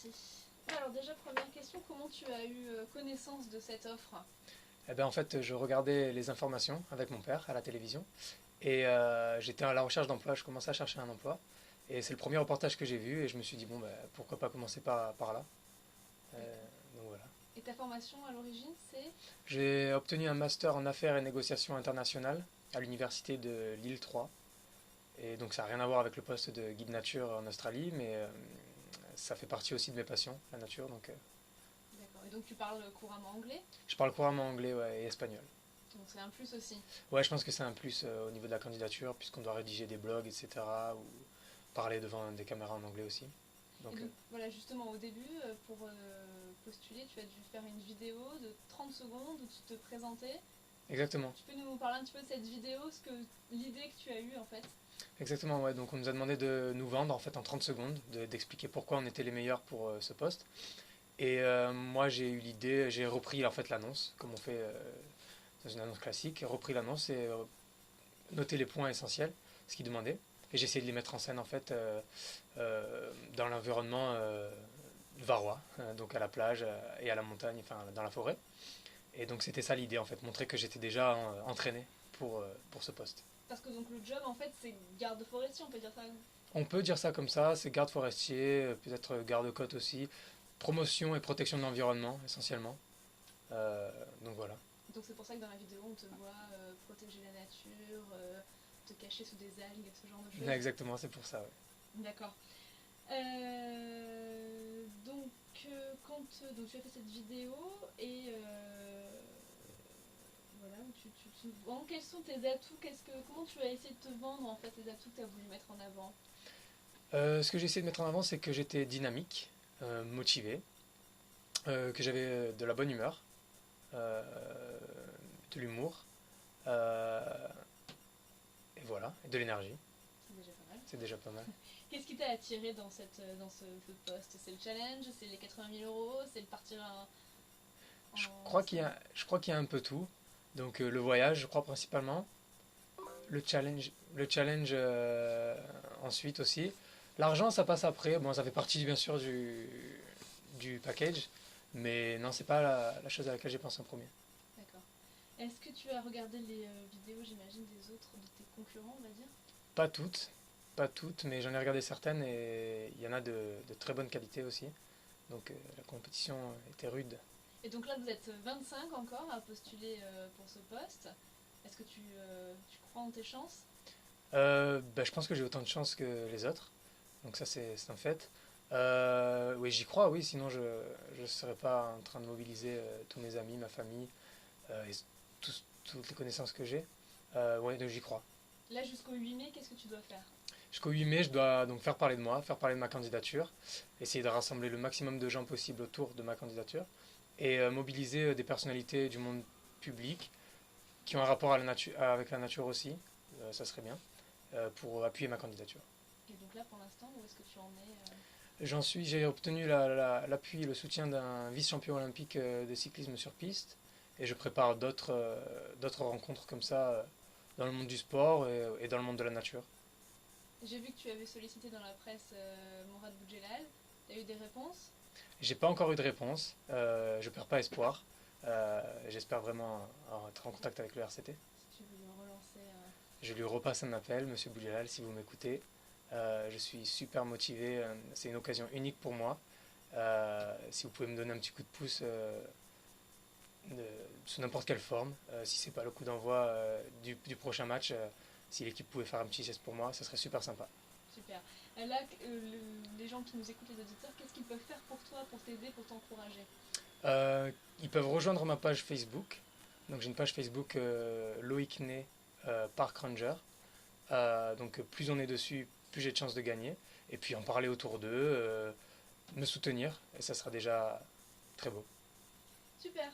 parti. Alors déjà, première question, comment tu as eu connaissance de cette offre? Eh ben, en fait, je regardais les informations avec mon père à la télévision et j'étais à la recherche d'emploi, je commençais à chercher un emploi et c'est le premier reportage que j'ai vu et je me suis dit bon ben, pourquoi pas commencer par là. D'accord. Donc voilà. Et ta formation à l'origine, c'est? J'ai obtenu un master en affaires et négociations internationales à l'université de Lille 3 et donc ça n'a rien à voir avec le poste de guide nature en Australie mais ça fait partie aussi de mes passions, la nature donc D'accord. Et donc tu parles couramment anglais? je parle couramment anglais ouais, et espagnol. Donc c'est un plus aussi. Ouais, je pense que c'est un plus au niveau de la candidature, puisqu'on doit rédiger des blogs, etc. ou parler devant des caméras en anglais aussi. Et Donc, donc voilà, justement au début, pour postuler, tu as dû faire une vidéo de 30 secondes où tu te présentais. exactement. Tu peux nous parler un petit peu de cette vidéo, l'idée que tu as eue en fait? Exactement, ouais. Donc, on nous a demandé de nous vendre en fait en 30 secondes, d'expliquer pourquoi on était les meilleurs pour ce poste. Et moi, j'ai eu l'idée, j'ai repris en fait l'annonce, comme on fait dans une annonce classique, repris l'annonce et noté les points essentiels, ce qu'ils demandaient. Et j'ai essayé de les mettre en scène en fait dans l'environnement varois, donc à la plage et à la montagne, enfin dans la forêt. Et donc c'était ça l'idée en fait, montrer que j'étais déjà entraîné pour ce poste. Parce que donc le job en fait c'est garde forestier, on peut dire ça. On peut dire ça comme ça, c'est garde forestier, peut-être garde-côte aussi, promotion et protection de l'environnement essentiellement. Donc voilà. Donc c'est pour ça que dans la vidéo on te voit protéger la nature, te cacher sous des algues, ce genre de choses. Exactement, c'est pour ça. Ouais. D'accord. Donc, donc tu as fait cette vidéo et voilà, tu te vends. Quels sont tes atouts? Comment tu as essayé de te vendre en fait les atouts que tu as voulu mettre en avant? Ce que j'ai essayé de mettre en avant, c'est que j'étais dynamique, motivé, que j'avais de la bonne humeur, euh, de l'humour, euh, et voilà, et de l'énergie. C'est déjà pas mal. C'est déjà pas mal. Qu'est-ce qui t'a attiré dans ce poste? C'est le challenge? C'est les 80 000 euros? C'est le partir en... Je crois qu'il y a un peu tout. Donc le voyage, je crois principalement. Le challenge ensuite aussi. L'argent, ça passe après. Bon, ça fait partie bien sûr du package. Mais non, c'est pas la chose à laquelle j'ai pensé en premier. D'accord. Est-ce que tu as regardé les vidéos, j'imagine, des autres, de tes concurrents, on va dire? Pas toutes, pas toutes, mais j'en ai regardé certaines et il y en a de très bonne qualité aussi. Donc la compétition était rude. Et donc là, vous êtes 25 encore à postuler pour ce poste. Est-ce que tu crois en tes chances? Bah, je pense que j'ai autant de chance que les autres. Donc ça, c'est un fait. Oui, j'y crois, oui, sinon je ne serais pas en train de mobiliser tous mes amis, ma famille et toutes les connaissances que j'ai. Ouais, donc j'y crois. Là, jusqu'au 8 mai, qu'est-ce que tu dois faire? Jusqu'au 8 mai, je dois donc faire parler de moi, faire parler de ma candidature, essayer de rassembler le maximum de gens possible autour de ma candidature et mobiliser des personnalités du monde public qui ont un rapport avec la nature aussi, ça serait bien, pour appuyer ma candidature. Et donc là, pour l'instant, où est-ce que tu en es? J'ai obtenu l'appui et le soutien d'un vice-champion olympique de cyclisme sur piste et je prépare d'autres rencontres comme ça dans le monde du sport et dans le monde de la nature. J'ai vu que tu avais sollicité dans la presse Mourad Boudjelal. Tu as eu des réponses? J'ai pas encore eu de réponse, je perds pas espoir. J'espère vraiment être en contact avec le RCT. Si tu veux le relancer. Je lui repasse un appel, monsieur Boudjelal, si vous m'écoutez. Je suis super motivé, c'est une occasion unique pour moi. Si vous pouvez me donner un petit coup de pouce sous n'importe quelle forme, si c'est pas le coup d'envoi du prochain match, si l'équipe pouvait faire un petit geste pour moi, ça serait super sympa. Super. Là, les gens qui nous écoutent, les auditeurs, qu'est-ce qu'ils peuvent faire pour toi, pour t'aider, pour t'encourager? Ils peuvent rejoindre ma page Facebook. Donc j'ai une page Facebook Loïc Ney Park Ranger. Donc plus on est dessus, plus j'ai de chances de gagner. Et puis en parler autour d'eux, me soutenir, et ça sera déjà très beau. Super.